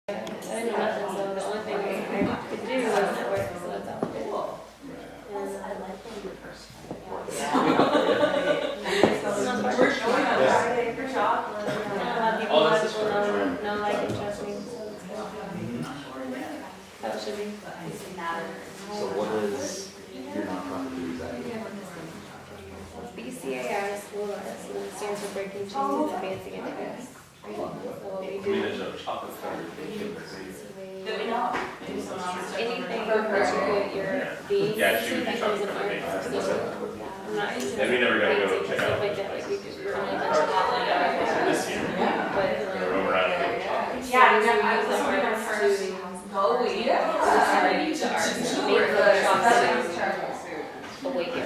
I didn't know nothing, so the only thing I could do was network, so that's all I did. We're showing on Friday for chocolate. A lot of people watch will know, like, and trust me, so it's good. How it should be. So what is your nonprofit do exactly? BCAI, School of Arts, and it stands for Breaking Chains and Advancing Education. So what we do. There's no chocolate covered bacon. Do we know? Anything that put your being Yeah, she into would that be goes in chocolate art. covered So bacon. I'm not into And we never got to go painting and check stuff out like that, like we do, we're only a bunch of this year. but We're over at the chocolate. Yeah, so I we was use the looking at arts first. to Oh, yeah. awaken.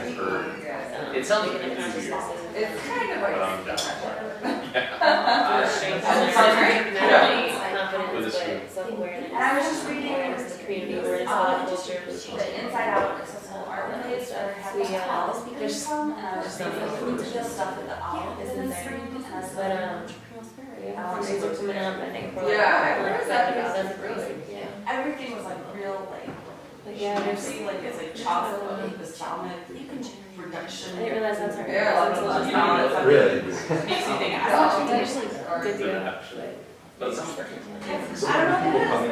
It sounds like Awaken it's easier. consciousness. It's kind of But like. I'm down for it. Confidence, but self-awareness. And I was just reading Awareness of the community, awareness of the culture. the Inside Out accessible art place where they have We, the all the speakers from, and I was just thinking the stuff at the owl is in there. And I was But, like, yeah, fundraisers are coming up, I think, for like, Yeah, we're I excited heard about that. them. Yeah. everything was like real, like, Yeah, there's, see, like it's like chocolate, like the salmon production. I didn't realize that's our. Yeah, lots of Makes salmon. Really? Makes you think, It's usually good deal, but. But some So I don't know when what it people come is.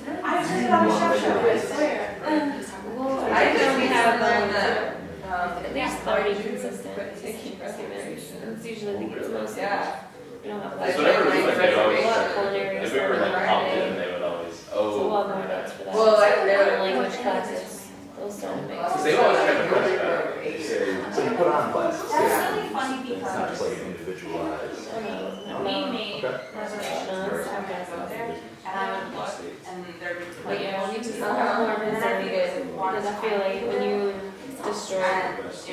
in, I just did it on the chef show, I swear. Well, I I just think we have, learned that. at least 30 consistent documentaries. It's usually the kids most. Yeah. We don't have It's like, whatever, a like, they always, lot of culinary if we stuff were like on popped in, Friday. they would always, So we'll have more oh. notes for that. Well, I And know. language classes, those sort of Because things. they always kind of push that. they say, so you put on classes. That's yeah. really funny It's not just like because individualized. we made Okay. reservations out there, and I would look, and there'd be. But yeah, we just have more concerned because I feel like when you destroy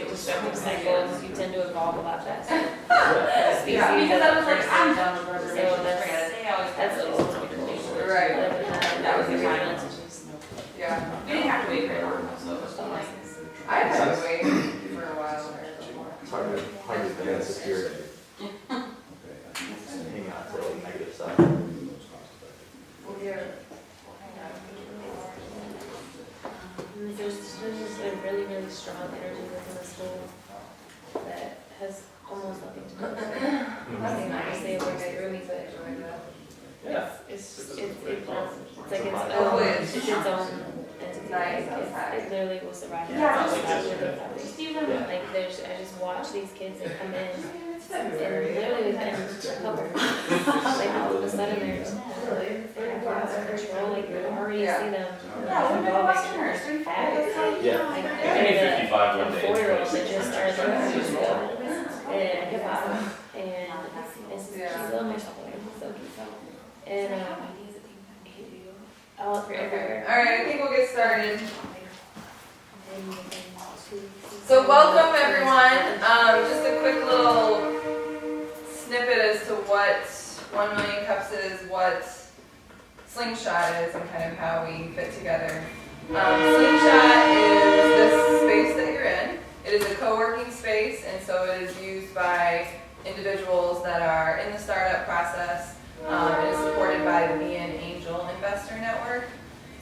destructive cycles, you tend to evolve a lot faster. Species Yeah, because I was like, of I'm person. done with reservations, So that's- forget it. They always. That's what it's supposed to be cool. Right. Other than That was the everything time. else is just- Yeah, we didn't have to wait very long, so it was still like. I had to wait for a while. It's hard to be in security. Hang on to like negative stuff. There's just a really, really strong energy within the school that has almost nothing to do with it. Nothing, I can say a word that roomy, but Yeah. it's like its Oh, own, it's- it's its own entity. Nice, It literally will survive. Yeah, It's that's without good. without- Like there's, I just watch these kids that come in and literally within a couple of months, like all of a sudden they're just out of control, like you already Yeah. see them Yeah, we're doing Westerners, evolving. 3-4 Yeah. Like I need 55 one day. 4-year-olds that just started learning music and hip hop, and she's a little more so cute. And all for everywhere. Alright, I think we'll get started. So welcome everyone. Just a quick little snippet as to what 1 Million Cups is, what Slingshot is, and kind of how we fit together. Slingshot is this space that you're in. It is a co-working space, and so it is used by individuals that are in the startup process. It is supported by the Bean Angel Investor Network.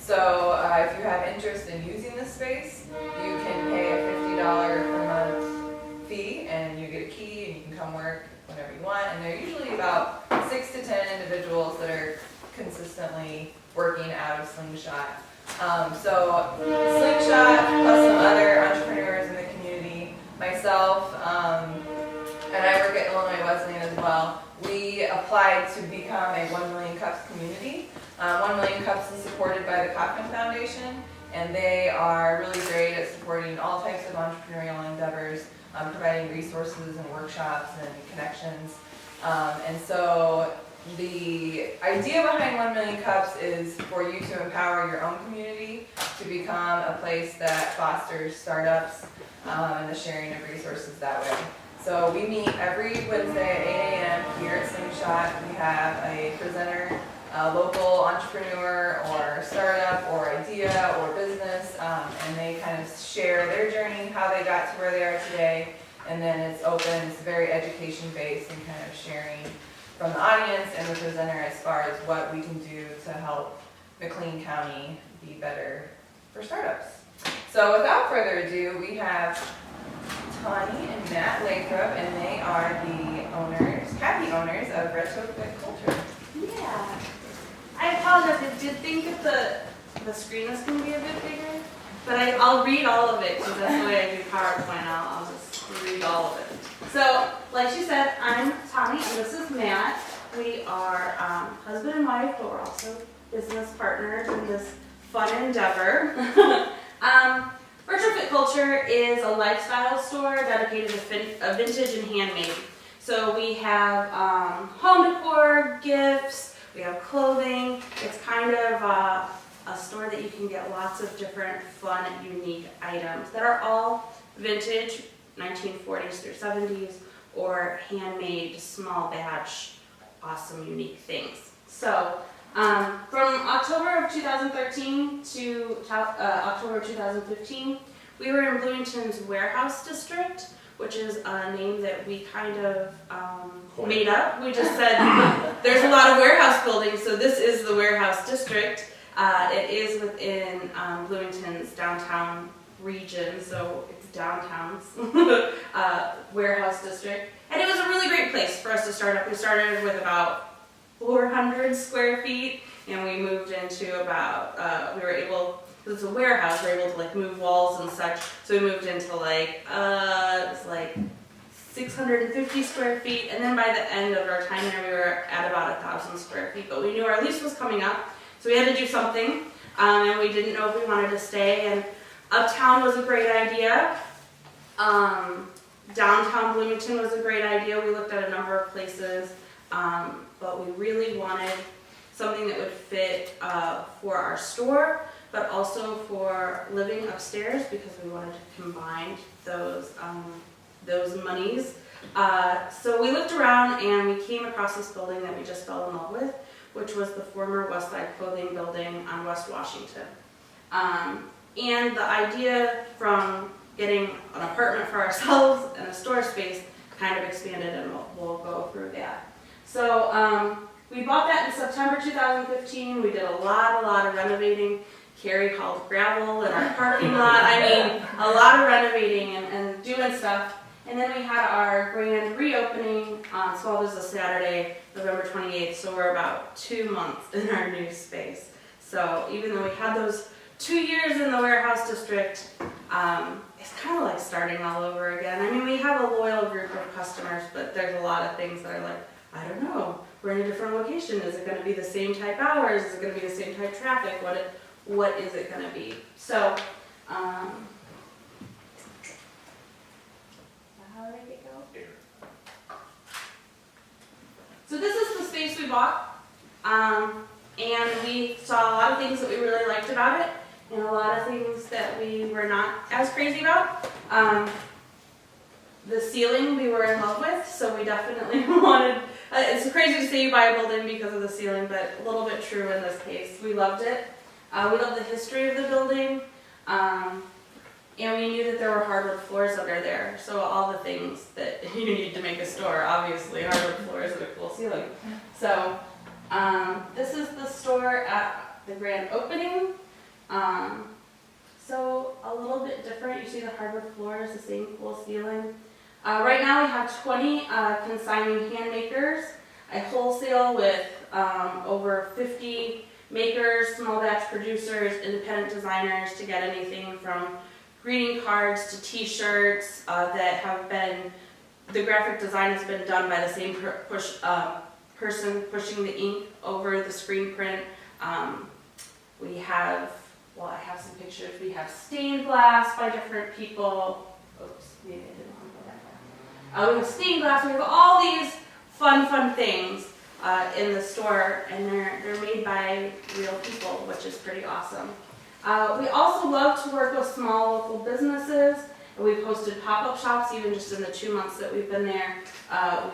So if you have interest in using this space, you can pay a $50 per month fee, and you get a key, and you can come work whenever you want. And there are usually about 6 to 10 individuals that are consistently working out of Slingshot. So Slingshot plus some other entrepreneurs in the community, myself, and I work at Illinois Wesleyan as well. We applied to become a 1 Million Cups community. 1 Million Cups is supported by the Kauffman Foundation, and they are really great at supporting all types of entrepreneurial endeavors, providing resources and workshops and connections. And so the idea behind 1 Million Cups is for you to empower your own community to become a place that fosters startups and the sharing of resources that way. So we meet every Wednesday at 8 a.m. here at Slingshot. We have a presenter, a local entrepreneur or startup or idea or business, and they kind of share their journey, how they got to where they are today, and then it's open, it's very education based and kind of sharing from the audience and the presenter as far as what we can do to help McLean County be better for startups. So without further ado, we have Tani and Matt Lathrop, and they are the owners, happy owners of Retrofit Culture. Yeah. I apologize, I did think that the screen was going to be a bit bigger, but I'll read all of it, because that's the way I do PowerPoint. I'll just read all of it. So, like she said, I'm Tani, and this is Matt. We are husband and wife, but we're also business partners in this fun endeavor. Retrofit Culture is a lifestyle store dedicated to vintage and handmade. So we have home decor, gifts, we have clothing. It's kind of a store that you can get lots of different fun, unique items that are all vintage, 1940s through 70s, or handmade, small batch, awesome, unique things. So from October of 2013 to October of 2015, we were in Bloomington's warehouse district, which is a name that we kind of made up. We just said there's a lot of warehouse buildings, so this is the warehouse district. It is within Bloomington's downtown region, so it's downtown's warehouse district. And it was a really great place for us to start up. We started with about 400 square feet, and we moved into about, we were able, because it's a warehouse, we were able to like move walls and such, so we moved into like, it was like 650 square feet, and then by the end of our time there, we were at about 1,000 square feet, but we knew our lease was coming up, so we had to do something, and we didn't know if we wanted to stay, and uptown was a great idea. Downtown Bloomington was a great idea. We looked at a number of places, but we really wanted something that would fit for our store, but also for living upstairs, because we wanted to combine those monies. So we looked around and we came across this building that we just fell in love with, which was the former Westside Clothing Building on West Washington. And the idea from getting an apartment for ourselves and a store space kind of expanded, and we'll go through that. So we bought that in September 2015. We did a lot of renovating. Carrie hauled gravel in our parking lot. I mean, a lot of renovating and doing stuff. And then we had our grand reopening on, so it was a Saturday, November 28th, so we're about 2 months in our new space. So even though we had those 2 years in the warehouse district, it's kind of like starting all over again. I mean, we have a loyal group of customers, but there's a lot of things that are like, I don't know, we're in a different location. Is it going to be the same type hours? Is it going to be the same type traffic? What is it going to be? So, how did it go? So this is the space we bought, and we saw a lot of things that we really liked about it, and a lot of things that we were not as crazy about. The ceiling we were in love with, so we definitely wanted, it's crazy to say you buy a building because of the ceiling, but a little bit true in this case. We loved it. We loved the history of the building, and we knew that there were hardwood floors under there, so all the things that you need to make a store, obviously, hardwood floors and a cool ceiling. So this is the store at the grand opening. So a little bit different. You see the hardwood floors, the same cool ceiling. Right now we have 20 consigning hand makers. I wholesale with over 50 makers, small batch producers, independent designers to get anything from greeting cards to t-shirts that have been, the graphic design has been done by the same person pushing the ink over the screen print. We have, well, I have some pictures. We have stained glass by different people. Oops, maybe I didn't want to go that far. We have stained glass. We have all these fun things in the store, and they're made by real people, which is pretty awesome. We also love to work with small local businesses. We've hosted pop-up shops even just in the 2 months that we've been there.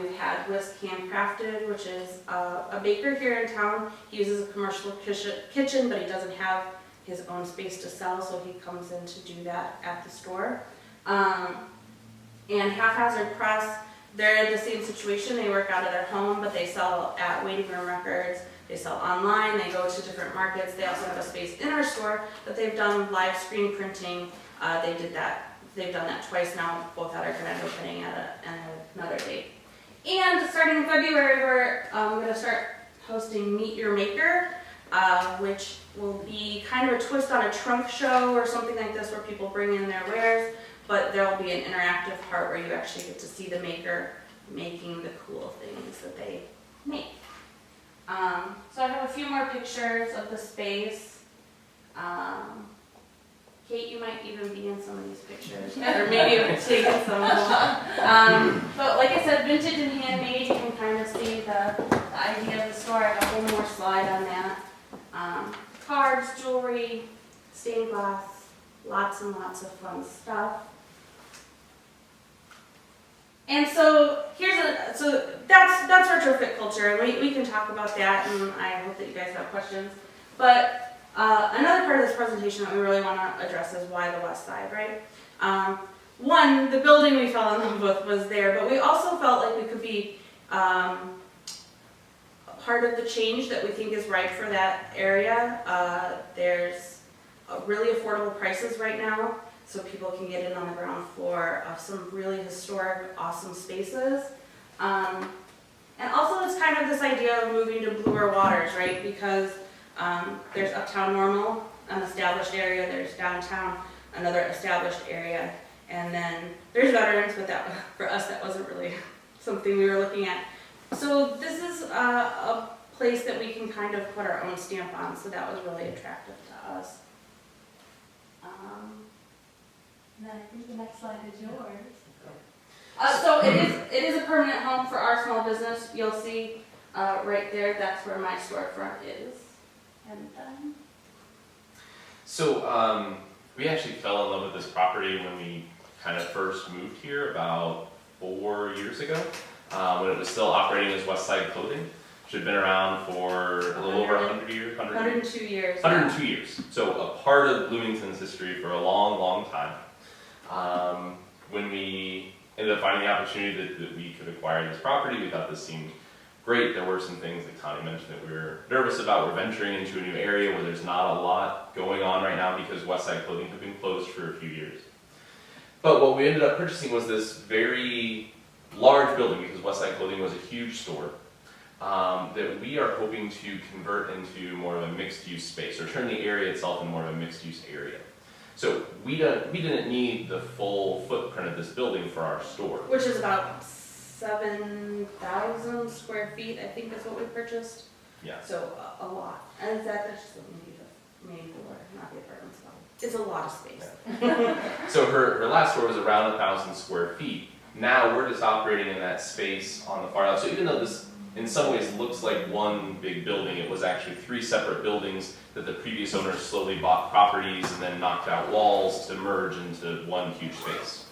We've had Whisk Handcrafted, which is a baker here in town. He uses a commercial kitchen, but he doesn't have his own space to sell, so he comes in to do that at the store. And Haphazard Press they're in the same situation. They work out of their home, but they sell at Waiting Room Records. They sell online. They go to different markets. They also have a space in our store that they've done live screen printing. They've done that twice now, both at our grand opening at another date. And starting in February, we're going to start hosting Meet Your Maker, which will be kind of a twist on a trunk show or something like this, where people bring in their wares, but there will be an interactive part where you actually get to see the maker making the cool things that they make. So I have a few more pictures of the space. Kate, you might even be in some of these pictures, or maybe you've taken some of them. But like I said, vintage and handmade, you can kind of see the idea of the store. I have one more slide on that. Cards, jewelry, stained glass, lots and lots of fun stuff. And so that's retrofit culture, and we can talk about that, and I hope that you guys have questions. But another part of this presentation that we really want to address is why the West Side, right? One, the building we fell in love with was there, but we also felt like we could be part of the change that we think is right for that area. There's really affordable prices right now, so people can get in on the ground floor of some really historic, awesome spaces. And also it's kind of this idea of moving to bluer waters, right? Because there's Uptown Normal, an established area, there's downtown, another established area, and then there's veterans, but that, for us, that wasn't really something we were looking at. So this is a place that we can kind of put our own stamp on, so that was really attractive to us. And then I think the next slide is yours. So it is a permanent home for our small business. You'll see right there, that's where my storefront is. And So we actually fell in love with this property when we kind of first moved here about 4 years ago, when it was still operating as West Side Clothing, which had been around for a little over 100 years. 102 years. 102 years. So a part of Bloomington's history for a long, long time. When we ended up finding the opportunity that we could acquire this property, we thought this seemed great. There were some things that Connie mentioned that we were nervous about. We're venturing into a new area where there's not a lot going on right now because West Side Clothing had been closed for a few years. But what we ended up purchasing was this very large building, because West Side Clothing was a huge store, that we are hoping to convert into more of a mixed-use space, or turn the area itself into more of a mixed-use area. So we didn't need the full footprint of this building for our store. Which is about 7,000 square feet, I think is what we purchased. Yeah. So a lot. And that's just the main floor, not the apartments. It's a lot of space. So her last store was around 1,000 square feet. Now we're just operating in that space on the far left. So even though this in some ways looks like one big building, it was actually 3 separate buildings that the previous owners slowly bought properties and then knocked out walls to merge into one huge space.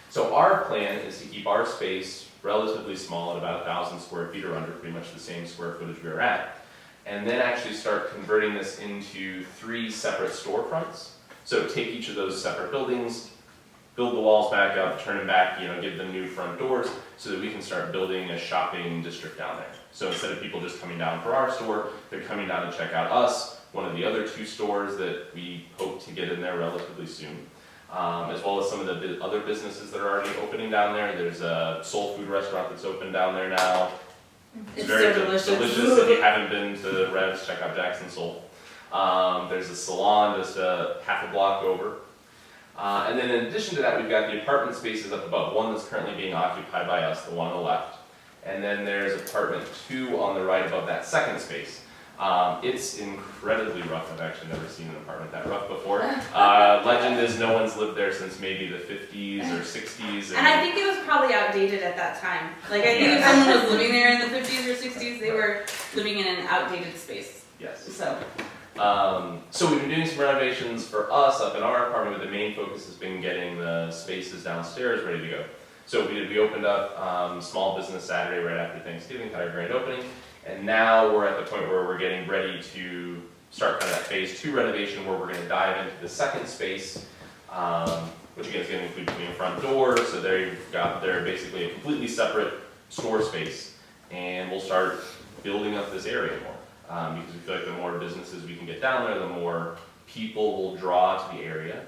So our plan is to keep our space relatively small at about 1,000 square feet or under, pretty much the same square footage we were at, and then actually start converting this into 3 separate storefronts. So take each of those separate buildings, build the walls back up, turn them back, give them new front doors so that we can start building a shopping district down there. So instead of people just coming down for our store, they're coming down to check out us, one of the other 2 stores that we hope to get in there relatively soon, as well as some of the other businesses that are already opening down there. There's a soul food restaurant that's open down there now. It's very so delicious. If you haven't been to Rev's, check out Jackson Soul. There's a salon just half a block over. And then in addition to that, we've got the apartment spaces up above. One that's currently being occupied by us, the one on the left. And then there's apartment 2 on the right above that second space. It's incredibly rough. I've actually never seen an apartment that rough before. Legend is no one's lived there since maybe the 50s or 60s. And I think it was probably outdated at that time. Like, I think if someone was living there in the 50s or 60s, they were living in an outdated space. Yes. So we've been doing some renovations for us up in our apartment, but the main focus has been getting the spaces downstairs ready to go. So we opened up Small Business Saturday right after Thanksgiving, had our grand opening, and now we're at the point where we're getting ready to start kind of that phase 2 renovation where we're going to dive into the second space which again is going to include putting a front door, so they're basically a completely separate store space, and we'll start building up this area more, because we feel like the more businesses we can get down there, the more people will draw to the area.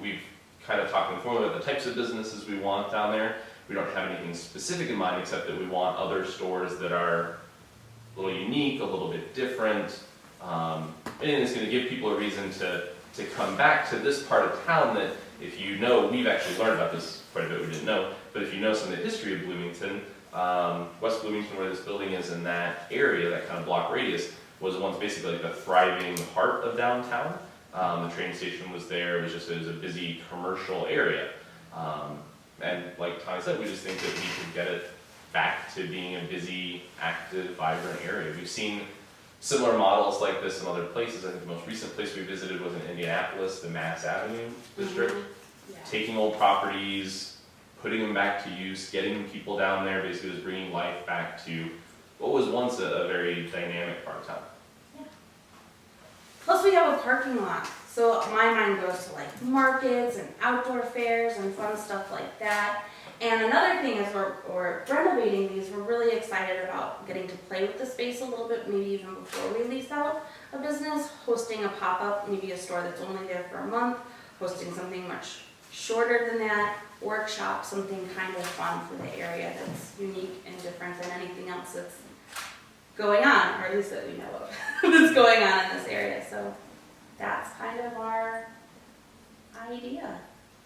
We've kind of talked informally about the types of businesses we want down there. We don't have anything specific in mind, except that we want other stores that are a little unique, a little bit different, and it's going to give people a reason to come back to this part of town that, if you know, we've actually learned about this quite a bit, we didn't know, but if you know some of the history of Bloomington, West Bloomington, where this building is in that area, that kind of block radius, was once basically like the thriving heart of downtown. The train station was there, it was a busy commercial area. And like Tommy said, we just think that we could get it back to being a busy, active, vibrant area. We've seen similar models like this in other places. I think the most recent place we visited was in Indianapolis, the Mass Avenue district. Yeah. Taking old properties, putting them back to use, getting people down there, basically just bringing life back to what was once a very dynamic part of town. Plus we have a parking lot, so my mind goes to like markets and outdoor fairs and fun stuff like that. And another thing is we're renovating these, we're really excited about getting to play with the space a little bit, maybe even before we lease out a business, hosting a pop-up, maybe a store that's only there for a month, hosting something much shorter than that, workshop, something kind of fun for the area that's unique and different than anything else that's going on, or at least that we know of, that's going on in this area. So that's kind of our idea.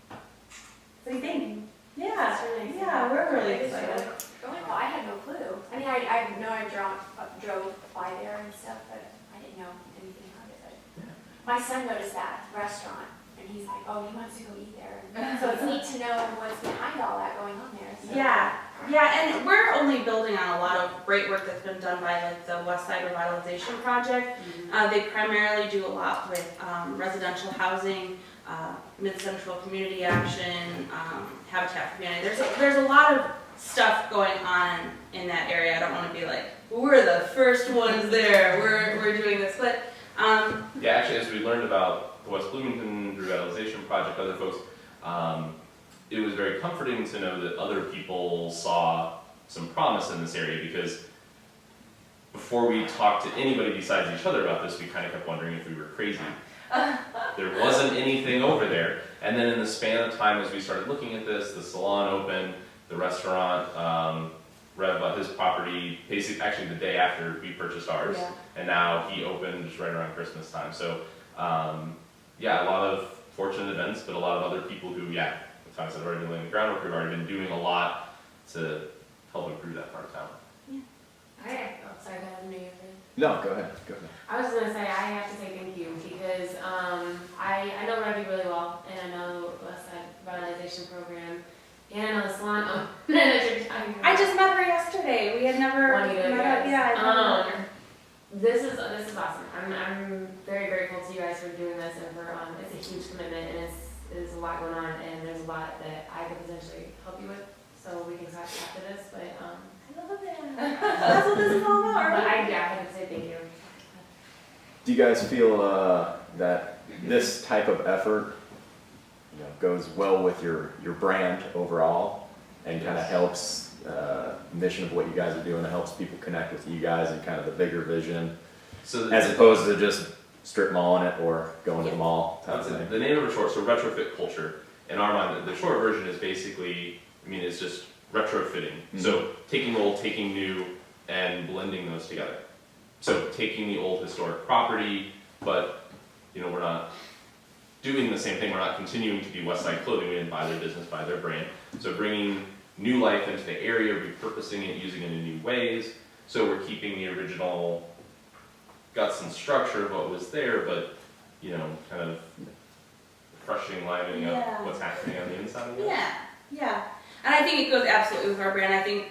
What do you think? Yeah, That's really yeah, we're really It's excited. really cool. I had no clue. I mean, I know I drove by there and stuff, but I didn't know anything about it. But my son noticed that restaurant, and he's like, "Oh, he wants to go eat there." And so it's neat to know what's behind all that going on there. So. Yeah, and we're only building on a lot of great work that's been done by like the West Side Revitalization Project. They primarily do a lot with residential housing, Mid-Central Community Action, Habitat for Humanity. There's a lot of stuff going on in that area. I don't want to be like, we're the first ones there, we're doing this, but Yeah, actually, as we learned about the West Bloomington Revitalization Project, other folks, it was very comforting to know that other people saw some promise in this area, because before we talked to anybody besides each other about this, we kind of kept wondering if we were crazy. There wasn't anything over there. And then in the span of time as we started looking at this, the salon opened, the restaurant, Rev bought his property actually the day after we purchased ours. Yeah. And now he opened just right around Christmas time. So yeah, a lot of fortunate events, but a lot of other people who, like Tom said, have already been laying the groundwork, we've already been doing a lot to help improve that part of town. Sorry, go ahead, New No, go ahead. I was just gonna say, I have to say thank you, because I know Revy really well, and I know West Side Revitalization Program, and I know the salon owner that you're talking about. I just met her yesterday. We had never Juanita, met yes. up. Yeah, I met her. This is awesome. I'm very grateful to you guys for doing this, and for it's a huge commitment, and it's a lot going on, and there's a lot that I could potentially help you with, so we can talk after this, but I love it. That's what this is all about, but right? I have to say thank you. Do you guys feel that this type of effort, goes well with your brand overall, and kind of helps mission of what you guys are doing? It helps people connect with you guys and kind of the bigger vision, So as opposed to just strip malling it or going to the mall type of thing. the name of it short, so retrofit culture, in our mind, the short version is basically, it's just retrofitting. Mm-hmm. So taking old, taking new, and blending those together. So taking the old historic property, but we're not doing the same thing. We're not continuing to be West Side Clothing. We didn't buy their business, buy their brand. So bringing new life into the area, repurposing it, using it in new ways. So we're keeping the original guts and structure of what was there, but kind of refreshing, livening up what's happening on the inside of it. Yeah. And I think it goes absolutely with our brand. I think,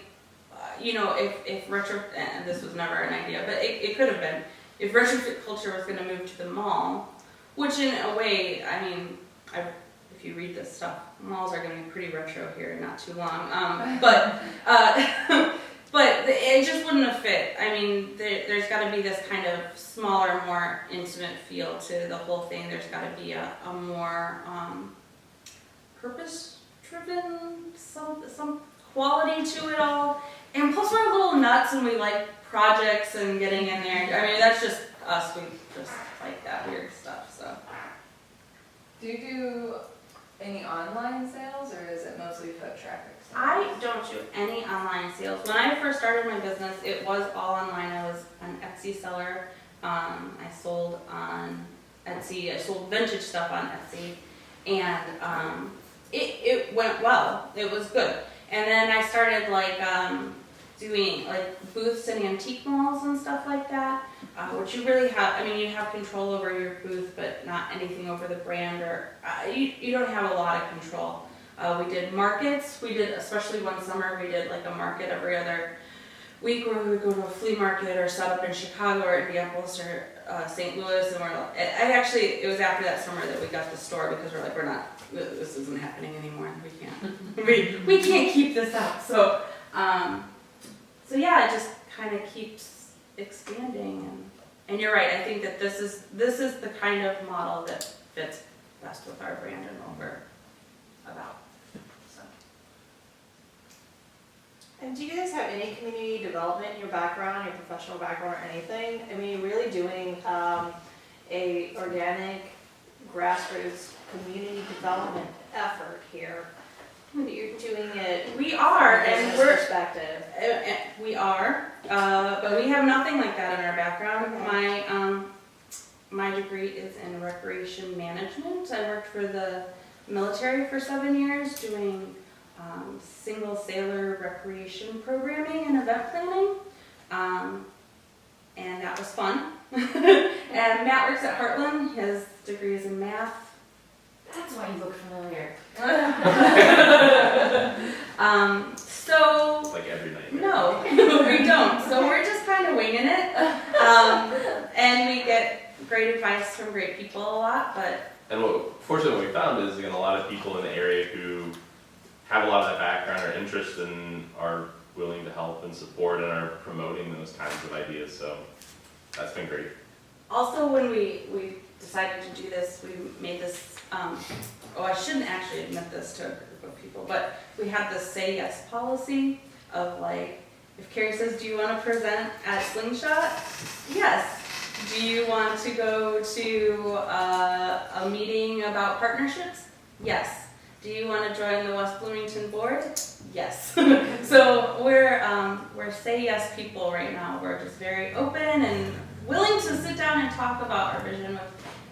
if and this was never an idea, but it could have been, if retrofit culture was going to move to the mall, which in a way, if you read this stuff, malls are going to be pretty retro here in not too long. But it just wouldn't have fit. I mean, there's got to be this kind of smaller, more intimate feel to the whole thing. There's got to be a more purpose-driven, some quality to it all. And plus we're a little nuts and we like projects and getting in there. I mean, that's just us. We just like that weird stuff, so. Do you do any online sales, or is it mostly foot traffic? I don't do any online sales. When I first started my business, it was all online. I was an Etsy seller. I sold on Etsy. I sold vintage stuff on Etsy, and it went well. It was good. And then I started like doing like booths in antique malls and stuff like that, which you really have. I mean, you have control over your booth, but not anything over the brand, or you don't have a lot of control. We did markets. We did, especially one summer, we did like a market every other week where we would go to a flea market or set up in Chicago or Indianapolis or St. Louis. And it was after that summer that we got the store, because we're like, this isn't happening anymore. We can't, we can't keep this up. So yeah, it just kind of keeps expanding. And you're right. I think that this is the kind of model that fits best with our brand and what we're about. So. And do you guys have any community development in your background, your professional background, or anything? I mean, you're really doing a organic, grassroots community development effort here. You're doing it. We are, from a and business perspective. We are, but we have nothing like that in our background. My degree is in recreation management. I worked for the military for 7 years doing single sailor recreation programming and event planning, and that was fun. And Matt works at Heartland. His degree is in math. That's why you look familiar. So Like every night. no, we don't. So we're just kind of winging it, and we get great advice from great people a lot. But Fortunately, what we found is, again, a lot of people in the area who have a lot of that background or interest and are willing to help and support and are promoting those kinds of ideas. So that's been great. also, when we decided to do this, we made this. I shouldn't actually admit this to a group of people, but we had this say yes policy of like, if Carrie says, do you want to present at Slingshot? Yes. Do you want to go to a meeting about partnerships? Yes. Do you want to join the West Bloomington board? Yes. So we're say yes people right now. We're just very open and willing to sit down and talk about our vision with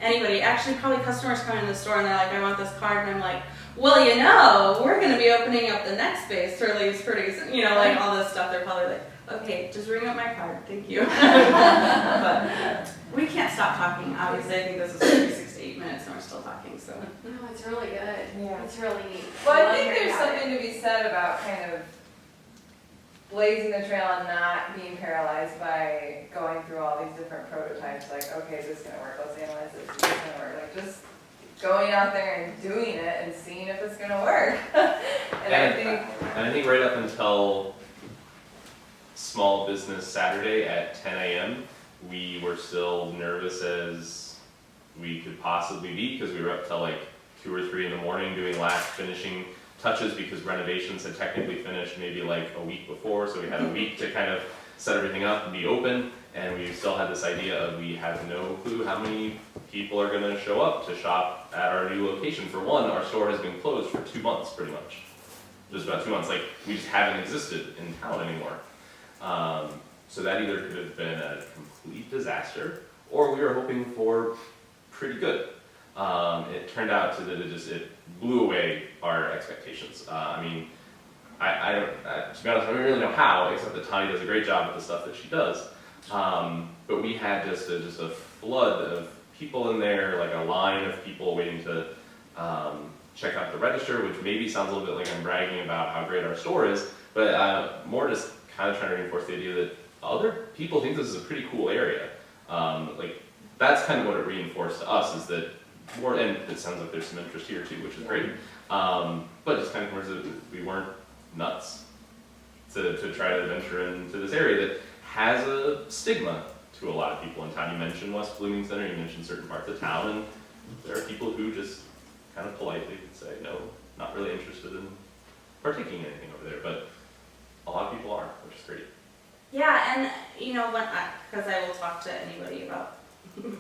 anybody. Actually, probably customers come in the store and they're like, I want this card, and I'm like, well, we're going to be opening up the next space pretty soon. Like all this stuff. They're probably like, okay, just ring up my card, thank you. But we can't stop talking. Obviously, I think this is 36 to 8 minutes and we're still talking. So No, it's really good. Yeah. It's really neat. Well, I love think hearing there's about it. something to be said about kind of blazing the trail and not being paralyzed by going through all these different prototypes. Like, okay, is this gonna work? Let's analyze this. Is this gonna work? Like, just going out there and doing it and seeing if it's gonna work. And I think right up until Small Business Saturday at 10 a.m., we were still nervous as we could possibly be, because we were up till like 2 or 3 in the morning doing last finishing touches, because renovations had technically finished maybe like a week before, so we had a week to kind of set everything up and be open, and we still had this idea of we have no clue how many people are going to show up to shop at our new location. For one, our store has been closed for 2 months pretty much. Just about 2 months, like we just haven't existed in town anymore. So that either could have been a complete disaster, or we were hoping for pretty good. It turned out that it blew away our expectations. I mean, I don't, to be honest, I don't really know how, except that Tani does a great job with the stuff that she does. But we had just a flood of people in there, like a line of people waiting to check out the register, which maybe sounds a little bit like I'm bragging about how great our store is, but more just kind of trying to reinforce the idea that other people think this is a pretty cool area. Like, that's kind of what it reinforced to us, is that more, and it sounds like there's some interest here too, which is great. But just kind of towards it, we weren't nuts. to try to venture into this area that has a stigma to a lot of people in town. You mentioned West Blooming Center, you mentioned certain parts of town, and there are people who just kind of politely would say, no, not really interested in partaking in anything over there, but a lot of people are, which is great. Yeah, and you know, because I will talk to anybody about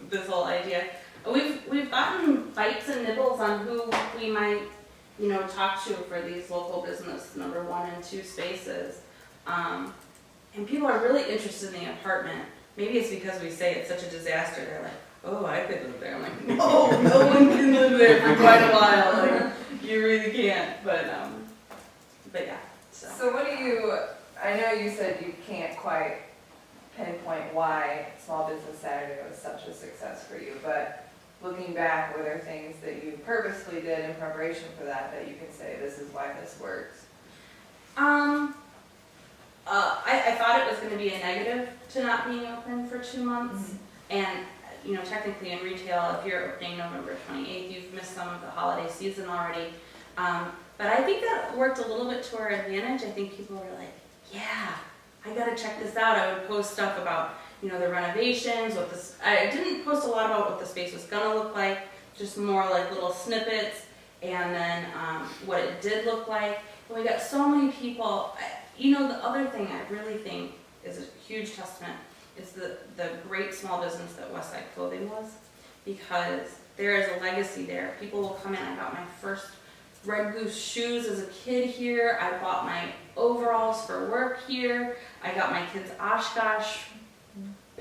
this whole idea, we've gotten bites and nibbles on who we might, you know, talk to for these local business number 1 and 2 spaces. And people are really interested in the apartment. Maybe it's because we say it's such a disaster. They're like, oh, I could live there. I'm like, no, no one can live there for quite a while. Like, you really can't. But yeah. So what do you, I know you said you can't quite pinpoint why Small Business Saturday was such a success for you, but looking back, were there things that you purposely did in preparation for that you could say, this is why this works? I thought it was going to be a negative to not being open for 2 months. Mm-hmm. And, you know, technically in retail, if you're opening November 28th, you've missed some of the holiday season already. But I think that worked a little bit to our advantage. I think people were like, yeah, I got to check this out. I would post stuff about, you know, the renovations, I didn't post a lot about what the space was going to look like, just more like little snippets, and then what it did look like. And we got so many people. You know, the other thing I really think is a huge testament is the great small business that Westside Clothing was, because there is a legacy there. People will come in. I got my first Red Goose shoes as a kid here. I bought my overalls for work here. I got my kids Oshkosh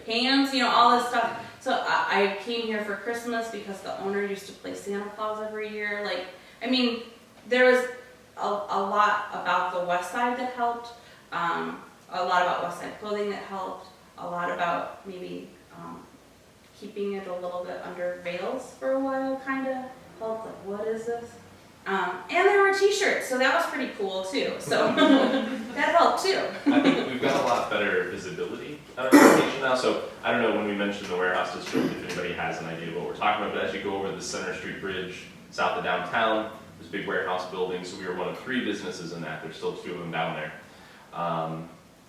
pants, you know, all this stuff. So I came here for Christmas because the owner used to play Santa Claus every year. Like, I mean, there was a lot about the West Side that helped, a lot about West Side Clothing that helped, a lot about maybe keeping it a little bit under veils for a while kind of helped, like, what is this? And there were t-shirts, so that was pretty cool too, so that helped too. I think we've got a lot better visibility at our location now, so I don't know when we mentioned the warehouse district, if anybody has an idea of what we're talking about, but as you go over the Center Street Bridge south of downtown, there's a big warehouse building, so we were one of 3 businesses in that. There's still 2 of them down there.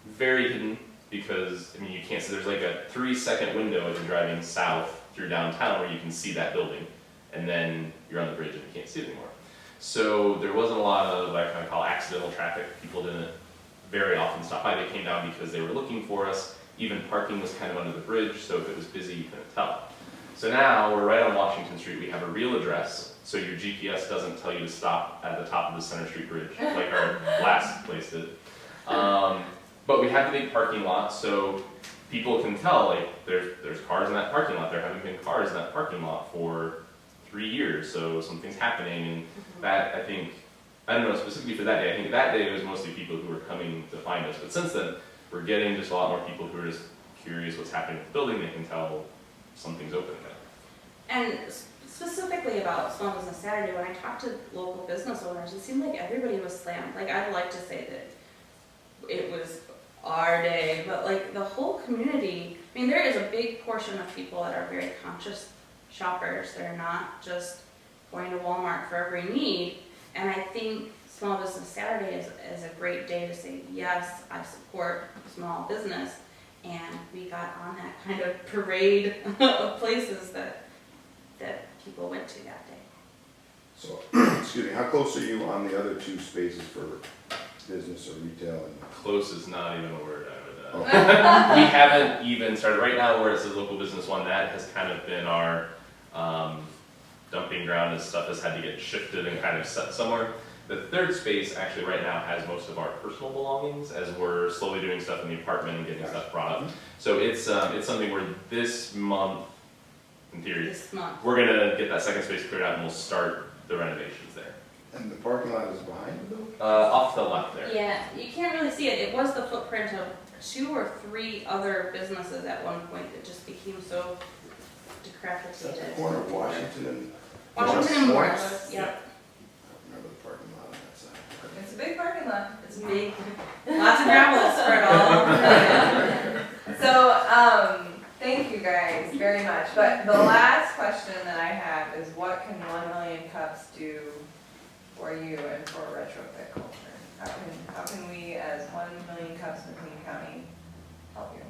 Very hidden, because, I mean, you can't see, there's like a 3-second window as you're driving south through downtown where you can see that building, and then you're on the bridge and you can't see it anymore. So there wasn't a lot of, I kind of call accidental traffic. People didn't very often stop by. They came down because they were looking for us. Even parking was kind of under the bridge, so if it was busy, you couldn't tell. So now we're right on Washington Street. We have a real address, so your GPS doesn't tell you to stop at the top of the Center Street Bridge, like our last place did. But we have the big parking lot, so people can tell, like, there's cars in that parking lot. There haven't been cars in that parking lot for 3 years, so something's happening, and that, I think, I don't know specifically for that day, I think that day it was mostly people who were coming to find us, but since then, we're getting just a lot more people who are just curious what's happening with the building. They can tell something's open again. And specifically about Small Business Saturday, when I talked to local business owners, it seemed like everybody was slammed. Like, I'd like to say that it was our day, but like the whole community, I mean, there is a big portion of people that are very conscious shoppers. They're not just going to Walmart for every need. And I think Small Business Saturday is a great day to say, yes, I support small business. And we got on that kind of parade of places that people went to that day. So, excuse me, how close are you on the other 2 spaces for business or retail? And Close is not even a word I would. okay. We haven't even started. Right now, where it says local business 1, that has kind of been our dumping ground as stuff has had to get shifted and kind of set somewhere. The 3rd space actually right now has most of our personal belongings as we're slowly doing stuff in the apartment and getting stuff brought up. So it's something where this month, in theory, This month. we're gonna get that 2nd space cleared out and we'll start the renovations there. And the parking lot is behind the building? Off to the left there. Yeah, you can't really see it. It was the footprint of 2 or 3 other businesses at one point that just became so decrepitated. Is that the corner of Washington and Washington and Morris, Yeah. yep. I remember the parking lot on that side. It's a big parking lot. It's big. Lots of gravel spread all over. So, thank you guys very much. But the last question that I have is, what can 1 million cups do for you and for retrofit culture? How can we, as 1 million cups McLean County, help you?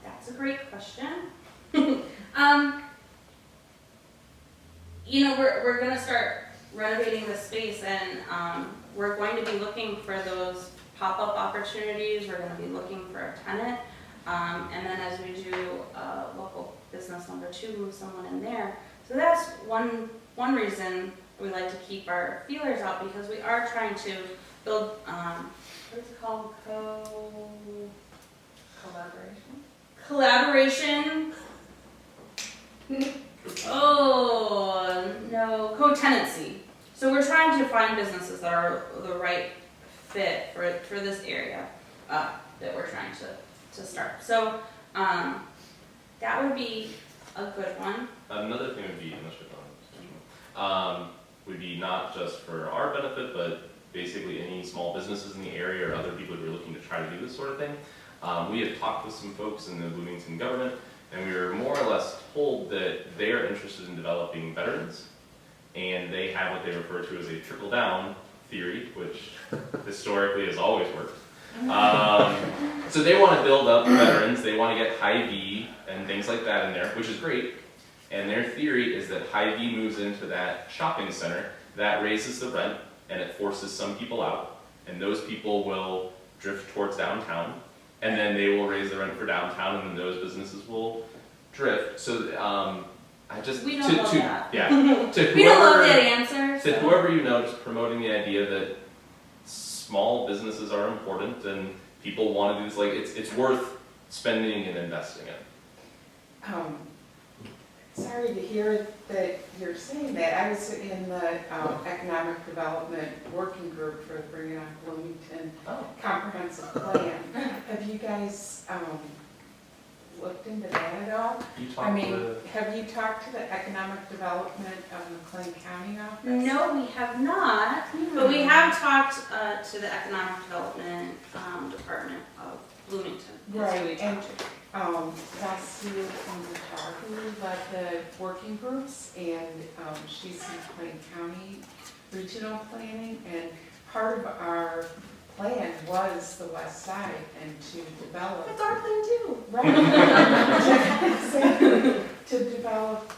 That's a great question. We're gonna start renovating the space, and we're going to be looking for those pop-up opportunities. We're gonna be looking for a tenant, and then as we do local business number 2, move someone in there. So that's one reason we like to keep our feelers out, because we are trying to build, what is it called? Collaboration. Oh, no, co-tenancy. So we're trying to find businesses that are the right fit for this area that we're trying to start. So that would be a good one. Another thing would be, would be not just for our benefit, but basically any small businesses in the area or other people who are looking to try to do this sort of thing. We have talked with some folks in the Bloomington government, and we were more or less told that they are interested in developing veterans, and they have what they refer to as a trickle-down theory, which historically has always worked. So they want to build up veterans, they want to get Hy-Vee and things like that in there, which is great. And their theory is that Hy-Vee moves into that shopping center, that raises the rent, and it forces some people out, and those people will drift towards downtown, and then they will raise the rent for downtown, and then those businesses will drift. So We don't love that. Yeah, to We don't love whoever, that answer. to whoever you know, just promoting the idea that small businesses are important and people want to do this. Like it's worth spending and investing in. Sorry to hear that you're saying that. I was in the economic development working group for the Bringing Up Bloomington comprehensive plan. Have you guys looked into that at all? Have you talked to the economic development of McLean County office? No, we have not, but we have talked to the economic development department of Bloomington. That's who we Right, and talked to. Vasu from the who led the working groups, and she's in McLean County Regional Planning, and part of our plan was the west side and to develop. That's our plan too. Right. Exactly. To develop,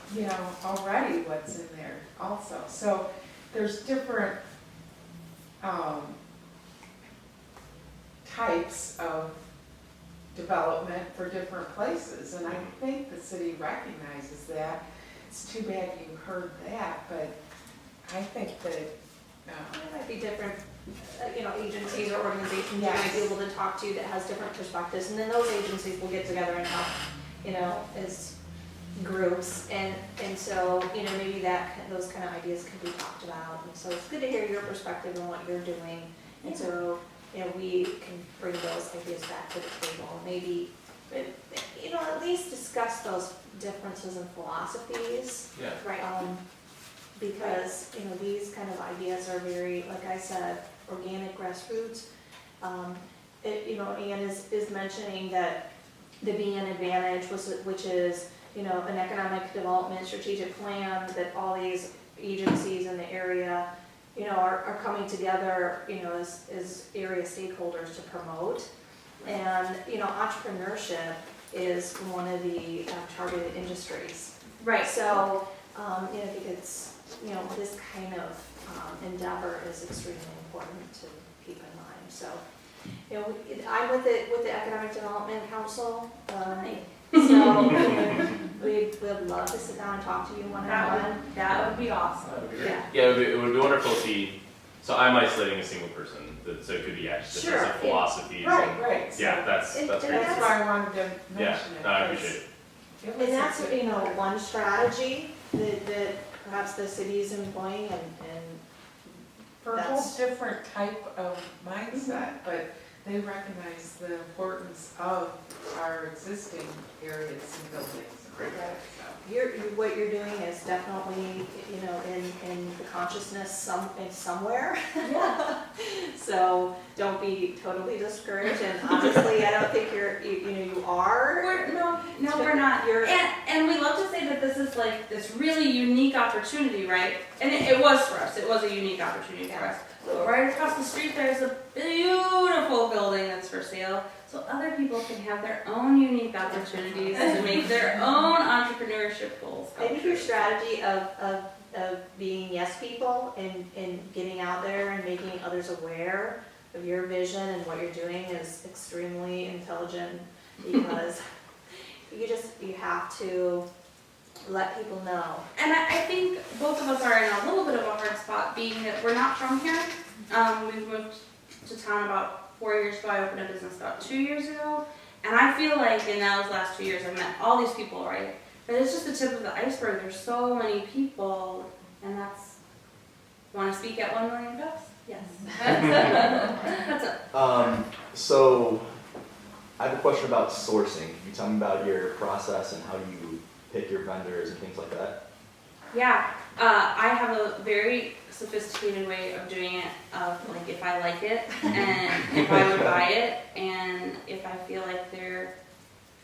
already what's in there also. So there's different types of development for different places, and I think the city recognizes that. It's too bad you heard that, but I think that There might be different, agencies or organizations you might be able to talk to that has different perspectives, and then those agencies will get together and help, as groups, and so, maybe those kind of ideas can be talked about, and so it's good to hear your perspective on what you're doing, and so, we can bring those ideas back to the table, maybe, at least discuss those differences in philosophies. Yeah. Right. Because, these kind of ideas are very, like I said, organic grassroots. Ian is mentioning that the being an advantage, which is, an economic development strategic plan that all these agencies in the area, are coming together, as area stakeholders to promote. And, entrepreneurship is one of the targeted industries. Right. So, I think it's, this kind of endeavor is extremely important to keep in mind. So, I'm with the Economic Development Council. So, we'd love to sit down and talk to you one-on-one. That would be awesome. That would be great. Yeah. Yeah, it would be wonderful to see. So I'm isolating a single person, so it could be just Sure, different philosophies. right. So Yeah, that's And great. that's why I wanted to Yeah, mention it. no, I appreciate it. It was And that's, a- one strategy that perhaps the city's employing and for a whole that's- different type of mindset, but they recognize the importance of our existing areas and buildings. Great. what you're doing is definitely, in the consciousness somewhere. Yeah. So don't be totally discouraged, and honestly, I don't think you are. No, we're not. You're, And And we love to say that this is like this really unique opportunity, right? And it was for us. It was a unique opportunity for us. But right across the street, there's a beautiful building that's for sale. So other people can have their own unique opportunities to make their own entrepreneurship goals come I think your true. strategy of being yes people and getting out there and making others aware of your vision and what you're doing is extremely intelligent, because you have to let people know. And I think both of us are in a little bit of a hard spot, being that we're not from here. We moved to town about 4 years ago. I opened a business about 2 years ago. And I feel like in those last 2 years I've met all these people, right? But it's just the tip of the iceberg. There's so many people, and that's, want to speak at 1 million cups? Yes. That's it. So I have a question about sourcing. Can you tell me about your process and how you pick your vendors and things like that? Yeah, I have a very sophisticated way of doing it, of like if I like it and if I would buy it and if I feel like they're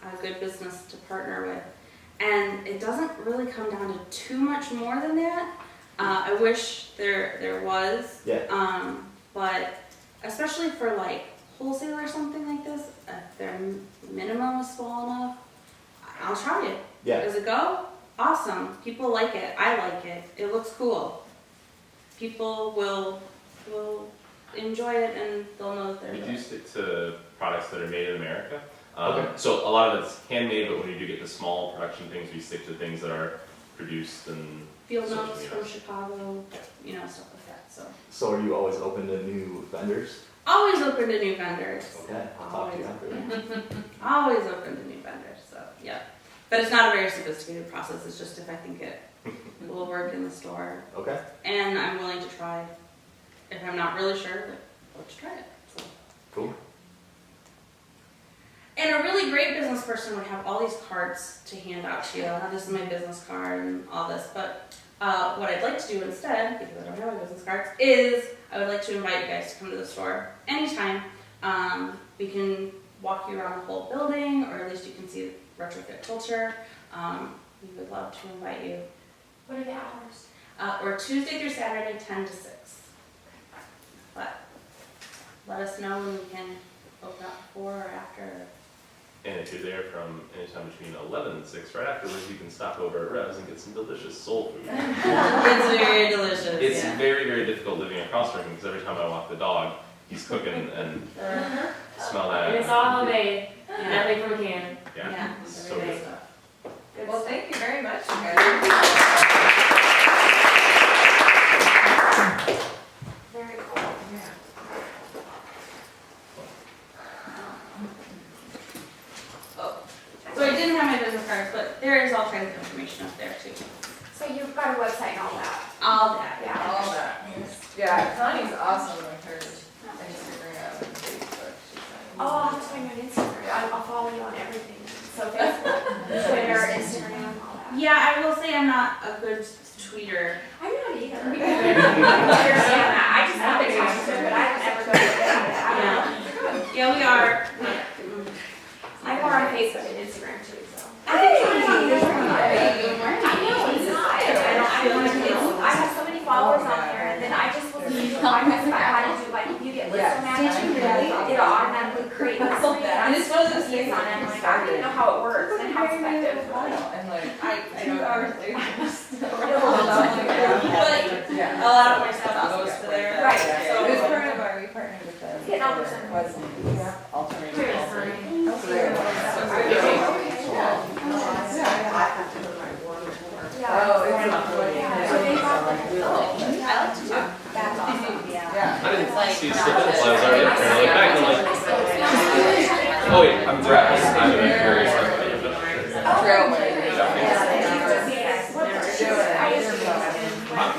a good business to partner with. And it doesn't really come down to too much more than that. I wish there was, Yeah. but especially for like wholesale or something like this, if their minimum is small enough, I'll try it. Yeah. Does it go? Awesome. People like it. I like it. It looks cool. People will enjoy it and they'll know that they're We good. do stick to products that are made in America. Okay. So a lot of it's handmade, but when you do get the small production things, we stick to things that are produced and Field so, notes you know. from Chicago, stuff like that. So are you always open to new vendors? Always open to new vendors. Okay, I'll talk to you after that. Always open to new vendors. So yeah. But it's not a very sophisticated process. It's just if I think it will work in the store. Okay. And I'm willing to try. If I'm not really sure, like, let's try it. So. Cool. And a really great business person would have all these cards to hand out to you. Now, this is my business card and all this, but what I'd like to do instead, because I don't have my business cards, is I would like to invite you guys to come to the store anytime. We can walk you around the whole building, or at least you can see Retrofit culture. We would love to invite you. What are the hours? We're Tuesday through Saturday, 10 to 6. But let us know when we can open up before or after. And if you're there from anytime between 11 and 6, right afterwards, you can stop over at Rev's and get some delicious soul food. It's very delicious. It's yeah. very, very difficult living across from him because every time I walk the dog, he's cooking and smell that. And it's all homemade, Yeah. nothing from a can. Yeah, so Everyday good. stuff. Well, thank you very much, you guys. Very cool. So I didn't have my business cards, but there is all kinds of information up there too. So you've got a website and all that? All that. Yeah. All that. Yeah, Connie's awesome with her Instagram and Facebook. Oh, I'll have to find you on Instagram. I'll follow you on everything. So Facebook, Twitter, Instagram, all that. Yeah, I will say I'm not a good tweeter. I'm not either. I understand that. I just have been talking to her, but I don't ever go to it. Yeah, we are. I'm more on Facebook and Instagram too, so. Hey! I know, it's not. I have so many followers on there, and then I just was using my podcast about how to do, like, if you get list match, it'll automatically create lists for you. And it's one of those Years things on it, I'm like, I don't even know how it works and how it's effective. And like, I 2 hours later. But Yeah. a lot of my stuff goes to there. Right. So So, it was part of our, we partnered with them. Yeah, no, there's Was alternative. Very funny. So they were- Yeah. Oh, it's lovely. Yeah. So they have like, I like to talk. that's awesome. Yeah. I didn't see snippets, I was already apparently back and I'm like, oh wait, I'm dressed. I'm very sorry.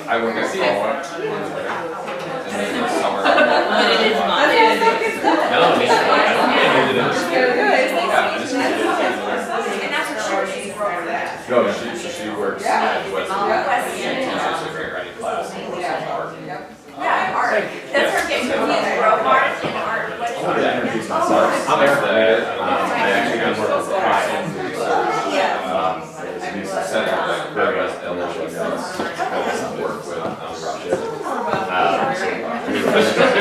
I work at Seawall. And then in the summer. But it is mine. No, I mean, I did it. And that's what she was for that. No, she works at West. She teaches a great writing class and works on art. Yeah, art. That's where I'm getting confused, bro. Art and art. What is I wanted to art? introduce myself. I'm Eric. I actually got work with Brian. That's true.